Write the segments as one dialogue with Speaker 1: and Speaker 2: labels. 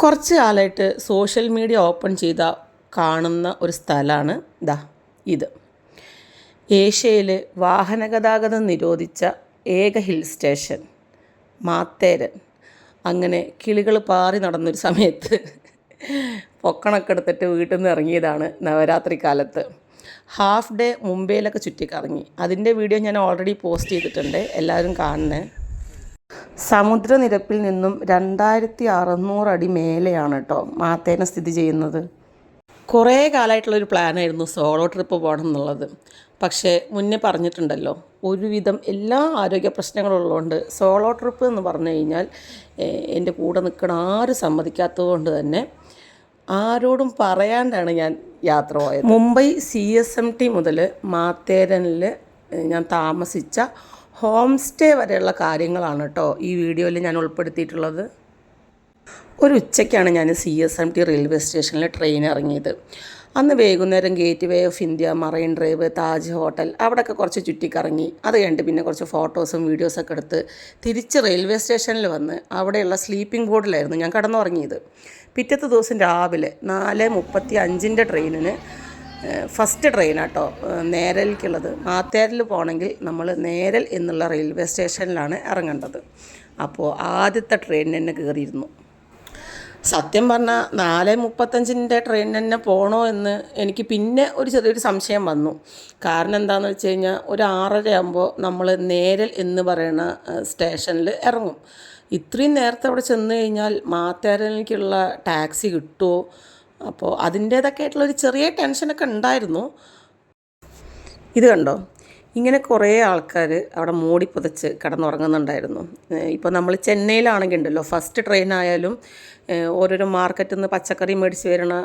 Speaker 1: കുറച്ച് കാലമായിട്ട് social media open ചെയ്താൽ കാണുന്ന ഒരു സ്ഥലമാണ് ഇത്. ഏഷ്യയിൽ വാഹനഗതാഗതം നിരോധിച്ച ഏക ഹിൽ സ്റ്റേഷൻ മാത്തേരൻ. അങ്ങനെ കിളികൾ പാറി നടന്നൊരു സമയത്ത് പൊക്കണൊക്കെ എടുത്തിട്ട് വീട്ടിൽ നിന്ന് ഇറങ്ങിയതാണ് നവരാത്രി കാലത്ത്. ഹാഫ് ഡേ മുംബൈയിലൊക്കെ ചുറ്റിക്കറങ്ങി. അതിൻ്റെ വീഡിയോ ഞാൻ ഓൾറെഡി പോസ്റ്റ് ചെയ്തിട്ടുണ്ട്, എല്ലാവരും കാണണേ. സമുദ്രനിരപ്പിൽ നിന്നും 2600 അടി മേലെയാണ് കേട്ടോ മാത്തേന സ്ഥിതി ചെയ്യുന്നത്. കുറേ കാലമായിട്ടുള്ളൊരു പ്ലാനായിരുന്നു സോളോ ട്രിപ്പ് പോകണം എന്നുള്ളത്. പക്ഷേ മുന്നേ പറഞ്ഞിട്ടുണ്ടല്ലോ, ഒരുവിധം എല്ലാ ആരോഗ്യ പ്രശ്നങ്ങളുള്ളതുകൊണ്ട് സോളോ ട്രിപ്പ് എന്ന് പറഞ്ഞു കഴിഞ്ഞാൽ എൻ്റെ കൂടെ നിൽക്കണ ആരും സമ്മതിക്കാത്തത് കൊണ്ട് തന്നെ ആരോടും പറയാണ്ടാണ് ഞാൻ യാത്ര പോയത്. മുംബൈ CSMT മുതൽ മാത്തേരനിൽ ഞാൻ താമസിച്ച ഹോം സ്റ്റേ വരെയുള്ള കാര്യങ്ങളാണ് കേട്ടോ ഈ വീഡിയോയിൽ ഞാൻ ഉൾപ്പെടുത്തിയിട്ടുള്ളത്. ഒരു ഉച്ചയ്ക്കാണ് ഞാൻ CSMT റെയിൽവേ സ്റ്റേഷനിൽ ട്രെയിൻ ഇറങ്ങിയത്. അന്ന് വൈകുന്നേരം gate way of India, marine drive, Taj hotel അവിടെയൊക്കെ കുറച്ച് ചുറ്റിക്കറങ്ങി. അത് കഴിഞ്ഞിട്ട് പിന്നെ കുറച്ച് ഫോട്ടോസും വീഡിയോസൊക്കെ എടുത്ത് തിരിച്ച് റെയിൽവേ സ്റ്റേഷനിൽ വന്ന് അവിടെയുള്ള സ്ലീപ്പിംഗ് ബോർഡിലായിരുന്നു ഞാൻ കിടന്നുറങ്ങിയത്. പിറ്റത്തെ ദിവസം രാവിലെ 4:35 ട്രെയിനിന്, ഫസ്റ്റ് ട്രെയിനാട്ടോ നേരലിക്കുള്ളത്. മാത്തേരൽ പോകണമെങ്കിൽ നമ്മൾ നേരൽ എന്നുള്ള റെയിൽവേ സ്റ്റേഷനിലാണ് ഇറങ്ങേണ്ടത്. അപ്പോൾ ആദ്യത്തെ ട്രെയിൻ തന്നെ കയറിയിരുന്നു. സത്യം പറഞ്ഞാൽ 4:35 ട്രെയിൻ തന്നെ പോകണോ എന്ന് എനിക്ക് പിന്നെ ഒരു ചെറിയൊരു സംശയം വന്നു. കാരണം എന്താണെന്ന് വെച്ച് കഴിഞ്ഞാൽ ഒരു 6:30 ആകുമ്പോൾ നമ്മൾ നേരൽ എന്ന് പറയുന്ന സ്റ്റേഷനിൽ ഇറങ്ങും. ഇത്രയും നേരത്തെ അവിടെ ചെന്ന് കഴിഞ്ഞാൽ മാത്തേരനിലേക്കുള്ള ടാക്സി കിട്ടുമോ? അപ്പോൾ അതിൻ്റേതൊക്കെ ആയിട്ടുള്ളൊരു ചെറിയ ടെൻഷനൊക്കെ ഉണ്ടായിരുന്നു. ഇത് കണ്ടോ, ഇങ്ങനെ കുറേ ആൾക്കാർ അവിടെ മൂടി പുതച്ച് കിടന്നുറങ്ങുന്നുണ്ടായിരുന്നു. ഇപ്പോൾ നമ്മൾ ചെന്നൈയിലാണെങ്കിൽ ഉണ്ടല്ലോ, ഫസ്റ്റ് ട്രെയിനായാലും ഓരോരോ മാർക്കറ്റിൽ നിന്ന് പച്ചക്കറി മേടിച്ച് വരുന്ന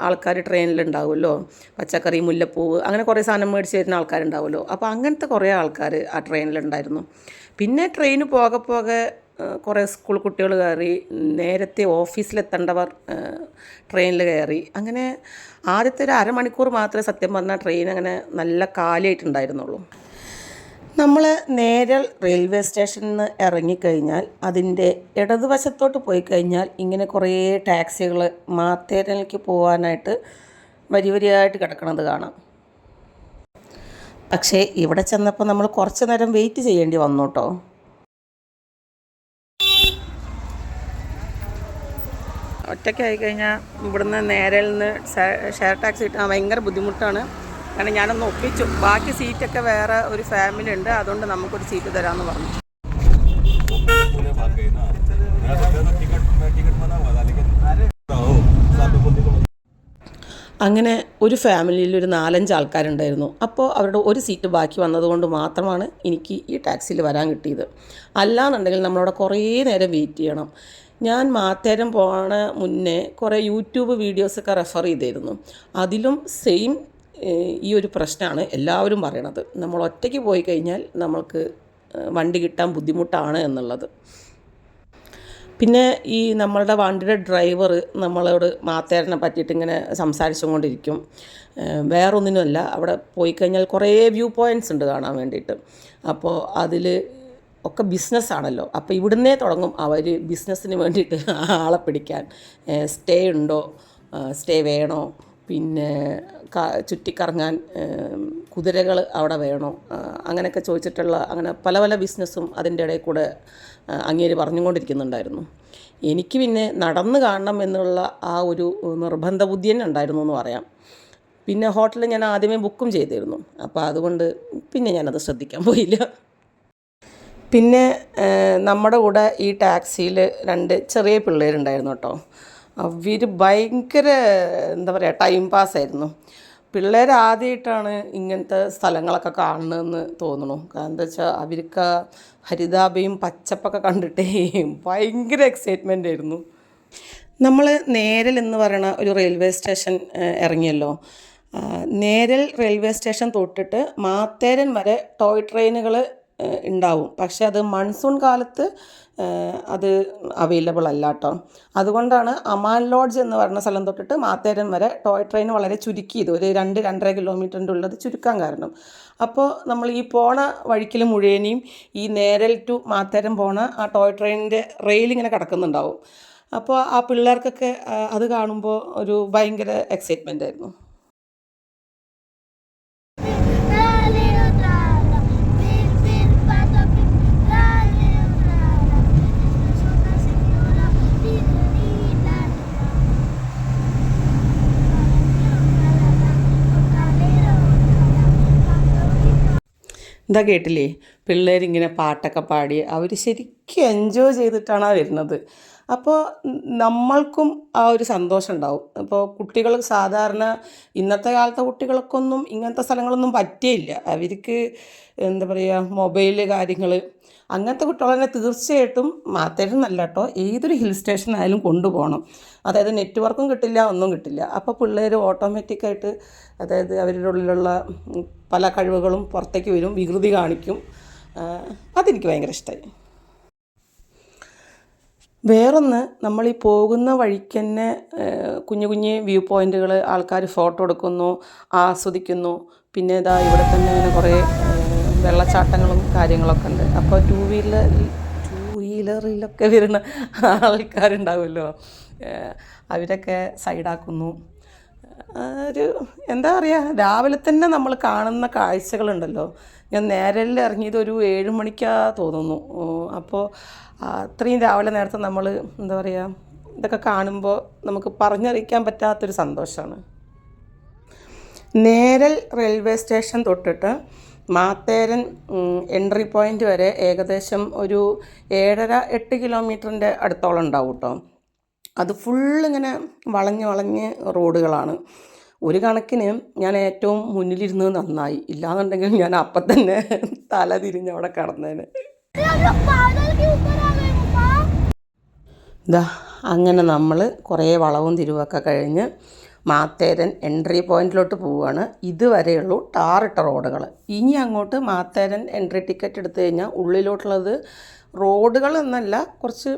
Speaker 1: ആൾക്കാർ ട്രെയിനിലുണ്ടാവുമല്ലോ. പച്ചക്കറി, മുല്ലപ്പൂവ്, അങ്ങനെ കുറേ സാധനം മേടിച്ച് വരുന്ന ആൾക്കാരുണ്ടാവുമല്ലോ. അപ്പോൾ അങ്ങനത്തെ കുറേ ആൾക്കാർ ആ ട്രെയിനിലുണ്ടായിരുന്നു. പിന്നെ ട്രെയിൻ പോകെ കുറേ സ്കൂൾ കുട്ടികൾ കയറി, നേരത്തെ ഓഫീസിലെത്തേണ്ടവർ ട്രെയിനിൽ കയറി. അങ്ങനെ ആദ്യത്തെ ഒരു അരമണിക്കൂർ മാത്രമേ സത്യം പറഞ്ഞാൽ ട്രെയിൻ അങ്ങനെ നല്ല കാലിയായിട്ടുണ്ടായിരുന്നുള്ളൂ. നമ്മൾ നേരൽ റെയിൽവേ സ്റ്റേഷനിൽ നിന്ന് ഇറങ്ങിക്കഴിഞ്ഞാൽ അതിൻ്റെ ഇടതുവശത്തോട്ട് പോയി കഴിഞ്ഞാൽ ഇങ്ങനെ കുറേ ടാക്സികൾ മാത്തേരനിലേക്ക് പോകാനായിട്ട് വരിയായിട്ട് കിടക്കണത് കാണാം. പക്ഷേ ഇവിടെ ചെന്നപ്പോൾ നമ്മൾ കുറച്ച് നേരം വെയിറ്റ് ചെയ്യേണ്ടി വന്നു കേട്ടോ. ഒറ്റയ്ക്കായി കഴിഞ്ഞാൽ ഇവിടുന്ന് നേരയിൽ നിന്ന് ഷെയർ ടാക്സി കിട്ടാൻ ഭയങ്കര ബുദ്ധിമുട്ടാണ്. കാരണം ഞാനൊന്ന് ഒപ്പിച്ചു, ബാക്കി സീറ്റൊക്കെ വേറെ ഒരു ഫാമിലി ഉണ്ട്, അതുകൊണ്ട് നമുക്കൊരു സീറ്റ് തരാമെന്ന് പറഞ്ഞു. അങ്ങനെ ഒരു ഫാമിലിയിൽ ഒരു 4-5 ആൾക്കാരുണ്ടായിരുന്നു. അപ്പോൾ അവരുടെ ഒരു സീറ്റ് ബാക്കി വന്നതുകൊണ്ട് മാത്രമാണ് എനിക്ക് ഈ ടാക്സിയിൽ വരാൻ കിട്ടിയത്. അല്ലാന്നുണ്ടെങ്കിൽ നമ്മളവിടെ കുറേ നേരം വെയിറ്റ് ചെയ്യണം. ഞാൻ മാത്തേരം പോകണ മുന്നേ കുറേ യൂട്യൂബ് വീഡിയോസൊക്കെ റെഫർ ചെയ്തിരുന്നു. അതിലും സെയിം ഈ ഒരു പ്രശ്നമാണ് എല്ലാവരും പറയണത്. നമ്മൾ ഒറ്റയ്ക്ക് പോയി കഴിഞ്ഞാൽ നമ്മൾക്ക് വണ്ടി കിട്ടാൻ ബുദ്ധിമുട്ടാണ് എന്നുള്ളത്. പിന്നെ ഈ നമ്മളുടെ വണ്ടിയുടെ ഡ്രൈവർ നമ്മളോട് മാത്തേരനെ പറ്റിയിട്ട് ഇങ്ങനെ സംസാരിച്ചുകൊണ്ടിരിക്കും. വേറൊന്നിനുമല്ല, അവിടെ പോയി കഴിഞ്ഞാൽ കുറേ വ്യൂ പോയിൻറ്റ്സ് ഉണ്ട് കാണാൻ വേണ്ടിയിട്ട്. അപ്പോൾ അതിൽ ഒക്കെ ബിസിനസ്സാണല്ലോ. അപ്പോൾ ഇവിടുന്നേ തുടങ്ങും അവർ ബിസിനസ്സിന് വേണ്ടിയിട്ട് ആളെ പിടിക്കാൻ. സ്റ്റേ ഉണ്ടോ, സ്റ്റേ വേണോ, പിന്നെ ചുറ്റിക്കറങ്ങാൻ കുതിരകൾ അവിടെ വേണോ, അങ്ങനെയൊക്കെ ചോദിച്ചിട്ടുള്ള അങ്ങനെ പല പല ബിസിനസ്സും അതിൻ്റെ ഇടയിൽ കൂടെ അങ്ങേര് പറഞ്ഞുകൊണ്ടിരിക്കുന്നുണ്ടായിരുന്നു. എനിക്ക് പിന്നെ നടന്ന് കാണണം എന്നുള്ള ആ ഒരു നിർബന്ധ ബുദ്ധി തന്നെ ഉണ്ടായിരുന്നു എന്ന് പറയാം. പിന്നെ ഹോട്ടലിൽ ഞാൻ ആദ്യമേ ബുക്കും ചെയ്തിരുന്നു. അപ്പോൾ അതുകൊണ്ട് പിന്നെ ഞാനത് ശ്രദ്ധിക്കാൻ പോയില്ല. പിന്നെ നമ്മുടെ കൂടെ ഈ ടാക്സിയിൽ 2 ചെറിയ പിള്ളേരുണ്ടായിരുന്നു കേട്ടോ. അവർ ഭയങ്കര എന്താ പറയുക, ടൈം പാസ്സായിരുന്നു. പിള്ളേർ ആദ്യമായിട്ടാണ് ഇങ്ങനത്തെ സ്ഥലങ്ങളൊക്കെ കാണുന്നതെന്ന് തോന്നുന്നു. കാരണം എന്താ വെച്ചാൽ അവർക്ക് ഹരിതാഭയും പച്ചപ്പൊക്കെ കണ്ടിട്ടേ ഭയങ്കര എക്സൈറ്റ്മെൻ്റ് ആയിരുന്നു. നമ്മൾ നേരൽ എന്ന് പറയുന്ന ഒരു റെയിൽവേ സ്റ്റേഷൻ ഇറങ്ങിയല്ലോ. നേരൽ റെയിൽവേ സ്റ്റേഷൻ തൊട്ടിട്ട് മാത്തേരൻ വരെ ടോയ് ട്രെയിനുകൾ ഉണ്ടാവും. പക്ഷെ അത് മൺസൂൺ കാലത്ത് അത് അവൈലബിൾ അല്ല കേട്ടോ. അതുകൊണ്ടാണ് അമാൻ ലോഡ്ജ് എന്ന് പറയുന്ന സ്ഥലം തൊട്ടിട്ട് മാത്തേരൻ വരെ ടോയ് ട്രെയിൻ വളരെ ചുരുക്കിയത്, ഒരു 2-2.5 കിലോമീറ്ററിൻ്റെ ഉള്ളത് ചുരുക്കാൻ കാരണം. അപ്പോൾ നമ്മൾ ഈ പോണ വഴിക്കൽ മുഴുവനെയും ഈ നേരൽ ടു മാത്തേരൻ പോണ ആ ടോയ് ട്രെയിനിൻ്റെ റെയിലിങ്ങനെ കിടക്കുന്നുണ്ടാവും. അപ്പോൾ ആ പിള്ളേർക്കൊക്കെ അത് കാണുമ്പോൾ ഒരു ഭയങ്കര എക്സൈറ്റ്മെൻ്റ് ആയിരുന്നു. എന്താ കേട്ടില്ലേ, പിള്ളേരിങ്ങനെ പാട്ടൊക്കെ പാടി അവർ ശരിക്കും എൻജോയ് ചെയ്തിട്ടാണ് വരുന്നത്. അപ്പോൾ നമ്മൾക്കും ആ ഒരു സന്തോഷം ഉണ്ടാവും. ഇപ്പോൾ കുട്ടികൾ സാധാരണ ഇന്നത്തെ കാലത്തെ കുട്ടികൾക്കൊന്നും ഇങ്ങനത്തെ സ്ഥലങ്ങളൊന്നും പറ്റിയില്ല. അവർക്ക് എന്താ പറയുക, മൊബൈൽ കാര്യങ്ങൾ, അങ്ങനത്തെ കുട്ടികളെ തീർച്ചയായിട്ടും മാത്തരുന്നല്ല കേട്ടോ, ഏതൊരു ഹിൽ സ്റ്റേഷൻ ആയാലും കൊണ്ടുപോകണം. അതായത് നെറ്റ്വർക്കും കിട്ടില്ല, ഒന്നും കിട്ടില്ല. അപ്പോൾ പിള്ളേർ ഓട്ടോമാറ്റിക്കായിട്ട്, അതായത് അവരുടെ ഉള്ളിലുള്ള പല കഴിവുകളും പുറത്തേക്ക് വരും, വികൃതി കാണിക്കും. അതെനിക്ക് ഭയങ്കര ഇഷ്ടമായി. വേറൊന്ന്, നമ്മൾ ഈ പോകുന്ന വഴിക്ക് തന്നെ കുഞ്ഞു കുഞ്ഞ് വ്യൂ പോയിൻറ്റുകൾ, ആൾക്കാർ ഫോട്ടോ എടുക്കുന്നു, ആസ്വദിക്കുന്നു. പിന്നെ ഇതാ ഇവിടെ തന്നെ ഇങ്ങനെ കുറേ വെള്ളച്ചാട്ടങ്ങളും കാര്യങ്ങളൊക്കെ ഉണ്ട്. അപ്പോൾ ടൂ വീലറിലൊക്കെ വരുന്ന ആൾക്കാരുണ്ടാവുമല്ലോ, അവരൊക്കെ സൈഡാക്കുന്നു. ഒരു എന്താ പറയുക, രാവിലെ തന്നെ നമ്മൾ കാണുന്ന കാഴ്ചകളുണ്ടല്ലോ. ഞാൻ നേരയിൽ ഇറങ്ങിയത് ഒരു 7 മണിക്കാ തോന്നുന്നു. അപ്പോൾ അത്രയും രാവിലെ നേരത്തെ നമ്മൾ എന്താ പറയുക, ഇതൊക്കെ കാണുമ്പോൾ നമുക്ക് പറഞ്ഞറിയിക്കാൻ പറ്റാത്തൊരു സന്തോഷമാണ്. നേരൽ റെയിൽവേ സ്റ്റേഷൻ തൊട്ടിട്ട് മാത്തേരൻ എൻട്രി പോയിൻ്റ് വരെ ഏകദേശം ഒരു 7.5-8 കിലോമീറ്ററിൻ്റെ അടുത്തോളം ഉണ്ടാവും കേട്ടോ. അത് ഫുള്ളിങ്ങനെ വളഞ്ഞ് വളഞ്ഞ് റോഡുകളാണ്. ഒരു കണക്കിന് ഞാൻ ഏറ്റവും മുന്നിലിരുന്നത് നന്നായി, ഇല്ലാന്നുണ്ടെങ്കിൽ ഞാൻ അപ്പം തന്നെ തല തിരിഞ്ഞ് അവിടെ കിടന്നേന്. ഇതാ അങ്ങനെ നമ്മൾ കുറേ വളവും തിരിവൊക്കെ കഴിഞ്ഞ് മാത്തേരൻ എൻട്രി പോയിൻറ്റിലോട്ട് പോവുകയാണ്. ഇതുവരെയുള്ളൂ ടാറിട്ട റോഡുകൾ. ഇനി അങ്ങോട്ട് മാത്തേരൻ എൻട്രി ടിക്കറ്റ് എടുത്തു കഴിഞ്ഞാൽ ഉള്ളിലോട്ടുള്ളത് റോഡുകൾ എന്നല്ല, കുറച്ച്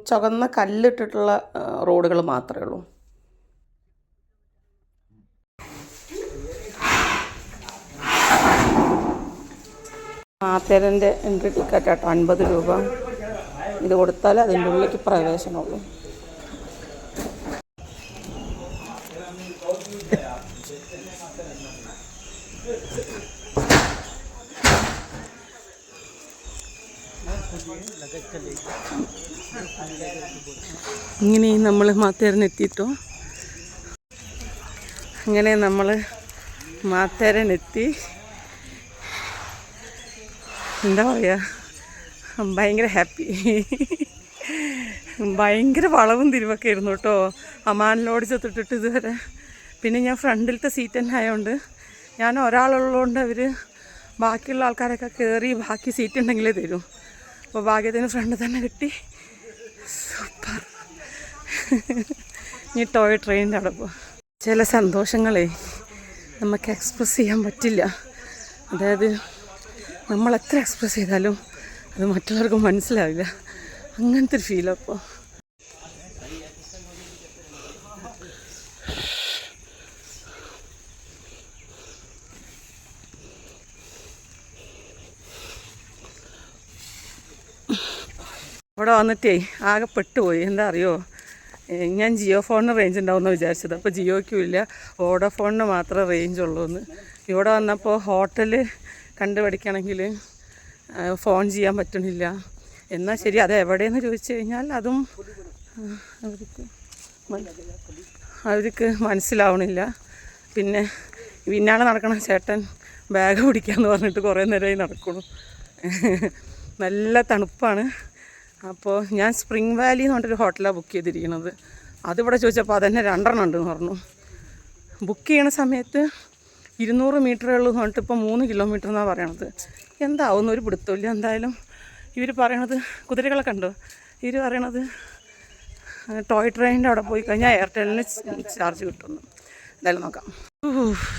Speaker 1: ചുവന്ന കല്ലിട്ടിട്ടുള്ള റോഡുകൾ മാത്രമേ ഉള്ളൂ. മാത്തേരൻ്റെ എൻട്രി ടിക്കറ്റ് ആട്ടോ, 50 രൂപ. ഇത് കൊടുത്താൽ അതിൻ്റെ ഉള്ളിലേക്ക് പ്രവേശനമുള്ളൂ. ഇങ്ങനെ നമ്മൾ മാത്തേരനെത്തിയിട്ടോ. അങ്ങനെ നമ്മൾ മാത്തേരനെത്തി. എന്താ പറയുക, ഭയങ്കര ഹാപ്പി. ഭയങ്കര വളവും തിരിവൊക്കെ ആയിരുന്നു കേട്ടോ. അമാൻ ലോഡ്ജ് തൊട്ടിട്ട് ഇതുവരെ. പിന്നെ ഞാൻ ഫ്രണ്ടിലത്തെ സീറ്റ് തന്നെ ആയതുകൊണ്ട്, ഞാൻ ഒരാളുള്ളതുകൊണ്ട് അവർ ബാക്കിയുള്ള ആൾക്കാരൊക്കെ കയറി ബാക്കി സീറ്റ് ഉണ്ടെങ്കിലേ തരും. അപ്പോൾ ഭാഗ്യത്തിന് ഫ്രണ്ട് തന്നെ കിട്ടി. സൂപ്പർ. ഇനി ടോയ് ട്രെയിനിൻ്റെ അവിടെ പോകും. ചില സന്തോഷങ്ങളെ നമുക്ക് എക്സ്പ്രസ് ചെയ്യാൻ പറ്റില്ല. അതായത് നമ്മൾ എത്ര എക്സ്പ്രസ് ചെയ്താലും അത് മറ്റുള്ളവർക്ക് മനസ്സിലാവില്ല. അങ്ങനത്തെ ഒരു ഫീലാണ് അപ്പോൾ. ഇവിടെ വന്നിട്ടേ ആകെ പെട്ടുപോയി. എന്താ അറിയോ, ഞാൻ ജിയോ ഫോണിന് റേഞ്ച് ഉണ്ടാവുമെന്ന് വിചാരിച്ചത്. അപ്പോൾ ജിയോയ്ക്കും ഇല്ല, വോഡോഫോണിന് മാത്രമേ റേഞ്ച് ഉള്ളൂ എന്ന്. ഇവിടെ വന്നപ്പോൾ ഹോട്ടൽ കണ്ടുപിടിക്കണമെങ്കിൽ ഫോൺ ചെയ്യാൻ പറ്റണില്ല. എന്നാൽ ശരി, അത് എവിടെയെന്ന് ചോദിച്ചു കഴിഞ്ഞാൽ അതും അവർക്ക് മനസ്സിലാവണില്ല. പിന്നെ പിന്നാലെ നടക്കണ ചേട്ടൻ ബാഗ് പിടിക്കാമെന്ന് പറഞ്ഞിട്ട് കുറേ നേരമായി നടക്കണം. നല്ല തണുപ്പാണ്. അപ്പോൾ ഞാൻ സ്പ്രിംഗ് വാലി എന്ന് പറഞ്ഞിട്ടൊരു ഹോട്ടലാണ് ബുക്ക് ചെയ്തിരിക്കുന്നത്. അതിവിടെ ചോദിച്ചപ്പോൾ അതന്നെ 2 ഉണ്ടെന്ന് പറഞ്ഞു. ബുക്ക് ചെയ്യണ സമയത്ത് 200 മീറ്ററേ ഉള്ളൂ എന്ന് പറഞ്ഞിട്ട് ഇപ്പോൾ 3 കിലോമീറ്റർ എന്നാണ് പറയണത്. എന്താവുന്ന ഒരു പിടുത്തമില്ല. എന്തായാലും ഇവർ പറയണത്, കുതിരകളെ കണ്ടോ, ഇവർ പറയണത് ടോയ് ട്രെയിനിൻ്റെ അവിടെ പോയി കഴിഞ്ഞാൽ എയർടെല്ലിന് ചാർജ് കിട്ടുമെന്ന്. എന്തായാലും നോക്കാം.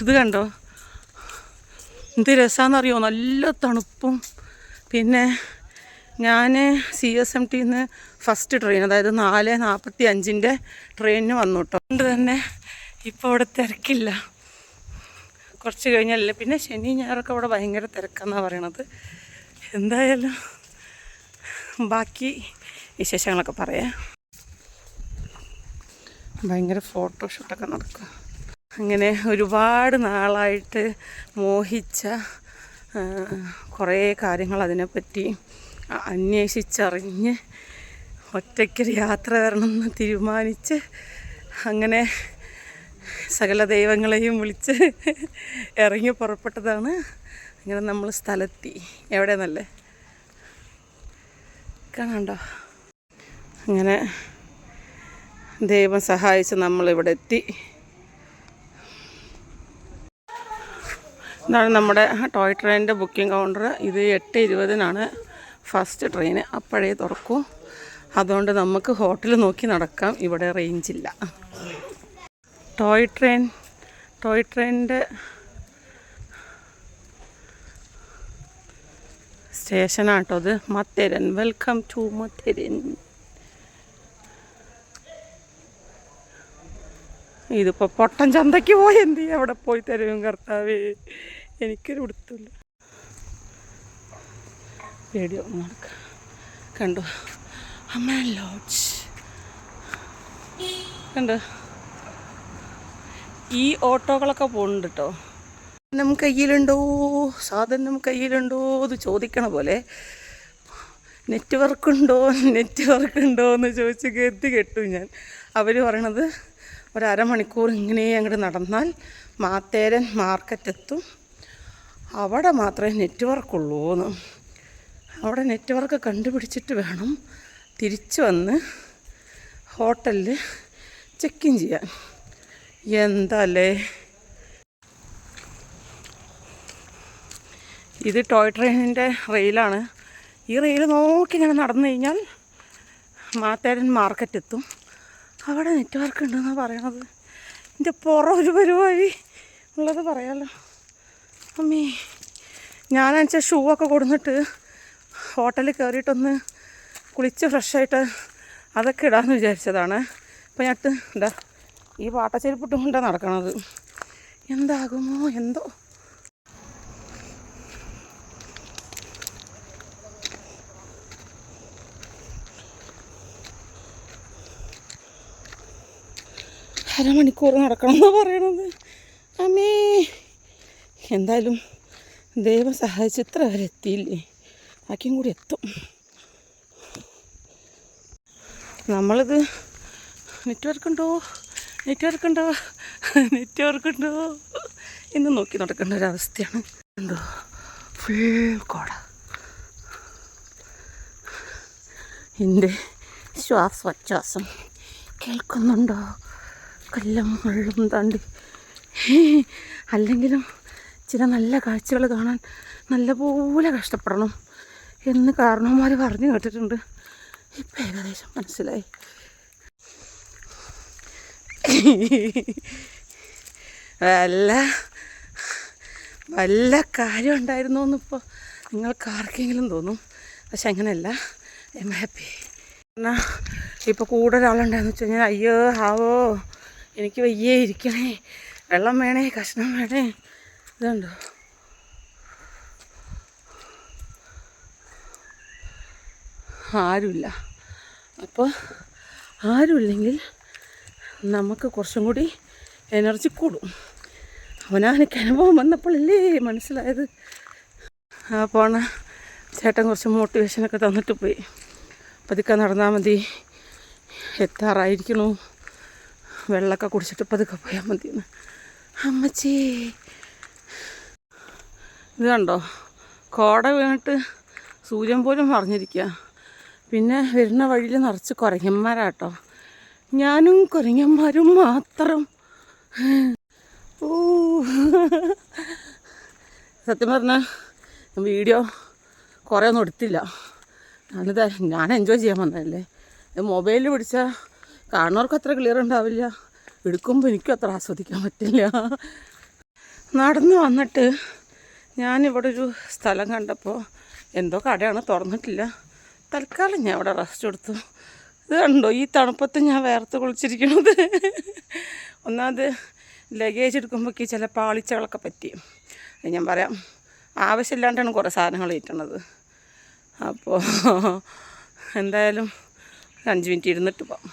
Speaker 1: ഇത് കണ്ടോ, എന്ത് രസമാണെന്നറിയോ, നല്ല തണുപ്പും. പിന്നെ ഞാൻ CSMTന്ന് ഫസ്റ്റ് ട്രെയിൻ, അതായത് 4:45 ട്രെയിനിന് വന്നു കേട്ടോ. അതുകൊണ്ട് തന്നെ ഇപ്പോൾ അവിടെ തിരക്കില്ല. കുറച്ച് കഴിഞ്ഞല്ലേ, പിന്നെ ശനി ഞായറൊക്കെ അവിടെ ഭയങ്കര തിരക്കെന്നാണ് പറയണത്. എന്തായാലും ബാക്കി വിശേഷങ്ങളൊക്കെ പറയാം. ഭയങ്കര ഫോട്ടോഷൂട്ടൊക്കെ നടക്കുക. അങ്ങനെ ഒരുപാട് നാളായിട്ട് മോഹിച്ച കുറേ കാര്യങ്ങൾ അതിനെപ്പറ്റി അന്വേഷിച്ചറിഞ്ഞ് ഒറ്റയ്ക്കൊരു യാത്ര വരണമെന്ന് തീരുമാനിച്ച് അങ്ങനെ സകല ദൈവങ്ങളെയും വിളിച്ച് ഇറങ്ങി പുറപ്പെട്ടതാണ്. അങ്ങനെ നമ്മൾ സ്ഥലത്തി എവിടെയെന്നല്ലേ കാണാണ്ടോ. അങ്ങനെ ദൈവം സഹായിച്ച് നമ്മളിവിടെ എത്തി. ഇതാണ് നമ്മുടെ ടോയ് ട്രെയിനിൻ്റെ ബുക്കിംഗ് കൗണ്ടർ. ഇത് 8:20 ഫസ്റ്റ് ട്രെയിന്. അപ്പോഴേ തുറക്കൂ. അതുകൊണ്ട് നമുക്ക് ഹോട്ടൽ നോക്കി നടക്കാം. ഇവിടെ റേഞ്ചില്ല. ടോയ് ട്രെയിനിൻ്റെ സ്റ്റേഷനാട്ടോ അത്. മത്തേരൻ. Welcome to Matheran. ഇതിപ്പോൾ പൊട്ടൻ ചന്തയ്ക്ക് പോയി എന്ത് ചെയ്യും? അവിടെ പോയി തരും കർത്താവേ, എനിക്കൊരു പിടുത്തില്ല. റേഡിയോ നടക്കാം. കണ്ടോ അമ്മ ലോഡ്ജ് കണ്ടോ. ഈ ഓട്ടോകളൊക്കെ പോകുന്നുണ്ട് കേട്ടോ. സാധനം കയ്യിലുണ്ടോ എന്ന് ചോദിക്കണ പോലെ നെറ്റ് വർക്ക് ഉണ്ടോ എന്ന് ചോദിച്ച് കെട്ടു ഞാൻ. അവർ പറയണത് ഒരമണിക്കൂർ ഇങ്ങനെ അങ്ങോട്ട് നടന്നാൽ മാത്തേരൻ മാർക്കറ്റ് എത്തും, അവിടെ മാത്രമേ നെറ്റ് വർക്കുള്ളൂ എന്ന്. അവിടെ നെറ്റ് വർക്ക് കണ്ടുപിടിച്ചിട്ട് വേണം തിരിച്ചു വന്ന് ഹോട്ടലിൽ ചെക്കിൻ ചെയ്യാൻ. എന്താല്ലേ ഇത്. ടോയ് ട്രെയിനിൻ്റെ റെയിലാണ്. ഈ റെയിൽ നോക്കി ഇങ്ങനെ നടന്നു കഴിഞ്ഞാൽ മാത്തേരൻ മാർക്കറ്റ് എത്തും, അവിടെ നെറ്റ് വർക്ക് ഉണ്ടെന്നാണ് പറയണത്. എൻ്റെ ഒരു പരിപാടി ഉള്ളത് പറയാമല്ലോ. അമ്മേ, ഞാനെന്നുവെച്ചാൽ ഷൂ ഒക്കെ കൊടുന്നിട്ട് ഹോട്ടലിൽ കയറിയിട്ടൊന്ന് കുളിച്ച് ഫ്രഷായിട്ട് അതൊക്കെ ഇടാമെന്ന് വിചാരിച്ചതാണ്. അപ്പോൾ ഞാൻ എന്താ ഈ പാട്ടച്ചെരുപ്പിട്ടും കൊണ്ടാണ് നടക്കണത്. എന്താകുമോ എന്തോ. അരമണിക്കൂർ നടക്കണമെന്നാണ് പറയണത്. അമ്മേ, എന്തായാലും ദൈവം സഹായിച്ച് ഇത്ര വരെ എത്തിയില്ലേ, ബാക്കിയും കൂടി എത്തും. നമ്മളിത് നെറ്റ് വർക്ക് ഉണ്ടോ എന്ന് നോക്കി നടക്കേണ്ട ഒരവസ്ഥയാണ്. ഉണ്ടോ ഫുൾ കോട. എൻ്റെ ശ്വാസോച്ഛ്വാസം കേൾക്കുന്നുണ്ടോ? കൊല്ലം വെള്ളം താണ്ടി. അല്ലെങ്കിലും ചില നല്ല കാഴ്ചകൾ കാണാൻ നല്ലപോലെ കഷ്ടപ്പെടണം എന്ന് കാരണവന്മാർ പറഞ്ഞു കേട്ടിട്ടുണ്ട്. ഇപ്പം ഏകദേശം മനസ്സിലായി. വല്ല കാര്യം ഉണ്ടായിരുന്നു എന്നിപ്പോൾ നിങ്ങൾക്ക് ആർക്കെങ്കിലും തോന്നും. പക്ഷെ അങ്ങനെയല്ല. I am happy. എന്നാൽ ഇപ്പോൾ കൂടുതൽ ആളുണ്ടായെന്ന് വെച്ച് കഴിഞ്ഞാൽ അയ്യോ ഹാവോ എനിക്ക് വയ്യേ, ഇരിക്കണേ, വെള്ളം വേണേ, കഷ്ണം വേണേ. ഇതുണ്ടോ ആരുമില്ല. അപ്പോൾ ആരുമില്ലെങ്കിൽ നമുക്ക് കുറച്ചും കൂടി എനർജി കൂടും. അവനെനിക്ക് അനുഭവം വന്നപ്പോഴല്ലേ മനസ്സിലായത്. പോണ ചേട്ടൻ കുറച്ച് മോട്ടിവേഷനൊക്കെ തന്നിട്ട് പോയി. പതുക്കെ നടന്നാൽ മതി, എത്താറായിരിക്കണു, വെള്ളമൊക്കെ കുടിച്ചിട്ട് പതുക്കെ പോയാൽ മതിയെന്ന്. അമ്മച്ചി ഇത് കണ്ടോ, കോട വീണിട്ട് സൂര്യൻ പോലും മറിഞ്ഞിരിക്കുക. പിന്നെ വരുന്ന വഴിയിൽ നിറച്ച് കുരങ്ങന്മാരാട്ടോ. ഞാനും കുരങ്ങന്മാരും മാത്രം. ഓ, സത്യം പറഞ്ഞാൽ വീഡിയോ കുറേ ഒന്നും എടുത്തില്ല. ഞാൻ എൻജോയ് ചെയ്യാൻ വന്നതല്ലേ. മൊബൈലിൽ പിടിച്ചാൽ കാണുന്നവർക്ക് അത്ര ക്ലിയർ ഉണ്ടാവില്ല, എടുക്കുമ്പോൾ എനിക്കും അത്ര ആസ്വദിക്കാൻ പറ്റില്ല. നടന്നു വന്നിട്ട് ഞാനിവിടെ ഒരു സ്ഥലം കണ്ടപ്പോൾ എന്തോ കടയാണ്, തുറന്നിട്ടില്ല. തൽക്കാലം ഞാൻ ഇവിടെ റെസ്റ്റ് എടുത്തു. ഇത് കണ്ടോ, ഈ തണുപ്പത്ത് ഞാൻ വേർത്ത് കുളിച്ചിരിക്കണത്. ഒന്നാമത് ലഗേജ് എടുക്കുമ്പോഴേക്ക് ചില പാളിച്ചകളൊക്കെ പറ്റി. ഞാൻ പറയാം, ആവശ്യമില്ലാണ്ടാണ് കുറേ സാധനങ്ങൾ കിട്ടണത്. അപ്പോൾ എന്തായാലും 5 മിനിറ്റ് ഇരുന്നിട്ട് പോകാം.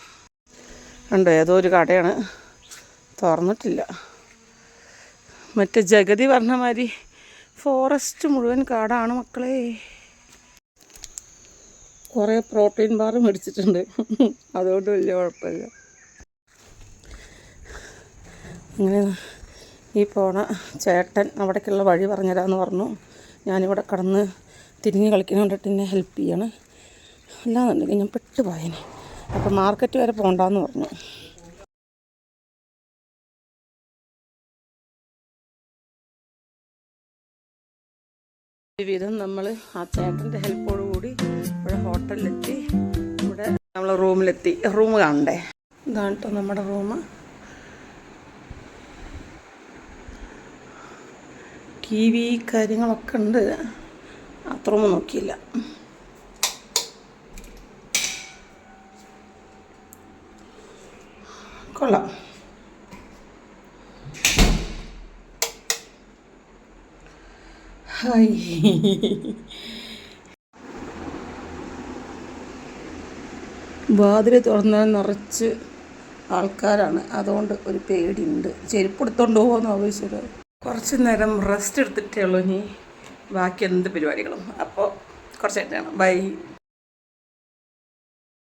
Speaker 1: ഉണ്ട്, ഏതോ ഒരു കടയാണ്, തുറന്നിട്ടില്ല. മറ്റേ ജഗതി പറഞ്ഞ മാതിരി ഫോറസ്റ്റ് മുഴുവൻ കാടാണ് മക്കളെ. കുറേ പ്രോട്ടീൻ ബാർ മേടിച്ചിട്ടുണ്ട്, അതുകൊണ്ട് വലിയ കുഴപ്പമില്ല. അങ്ങനെ ഈ പോണ ചേട്ടൻ അവിടേക്കുള്ള വഴി പറഞ്ഞുതരാമെന്ന് പറഞ്ഞു. ഞാനിവിടെ കടന്ന് തിരിഞ്ഞ് കളിക്കുന്ന കണ്ടിട്ട് എന്നെ ഹെൽപ്പ് ചെയ്യാണ്. അല്ലാന്നുണ്ടെങ്കിൽ ഞാൻ പെട്ടുപോയേനെ. അപ്പോൾ മാർക്കറ്റ് വരെ പോകണ്ടെന്ന് പറഞ്ഞു. വിധം നമ്മൾ ആ ചേട്ടൻ്റെ ഹെൽപ്പോടുകൂടി ഇവിടെ ഹോട്ടലിലെത്തി. ഇവിടെ നമ്മൾ റൂമിലെത്തി. റൂം കാണണ്ടേ? ഇതാണ് കേട്ടോ നമ്മുടെ റൂം. ടി വി കാര്യങ്ങളൊക്കെ ഉണ്ട്. അത്രയൊന്നും നോക്കിയില്ല. കൊള്ളാം. ഹായ്. വാതിൽ തുറന്നാൽ നിറച്ച് ആൾക്കാരാണ്, അതുകൊണ്ട് ഒരു പേടിയുണ്ട്. ചെരുപ്പ് എടുത്തോണ്ട് പോകുമെന്ന് ആവശ്യമില്ല. കുറച്ച് നേരം റെസ്റ്റ് എടുത്തിട്ടേ ഉള്ളൂ ഇനി ബാക്കി എന്ത് പരിപാടികളും. അപ്പോൾ കുറച്ചായിട്ടാണ്. ബൈ.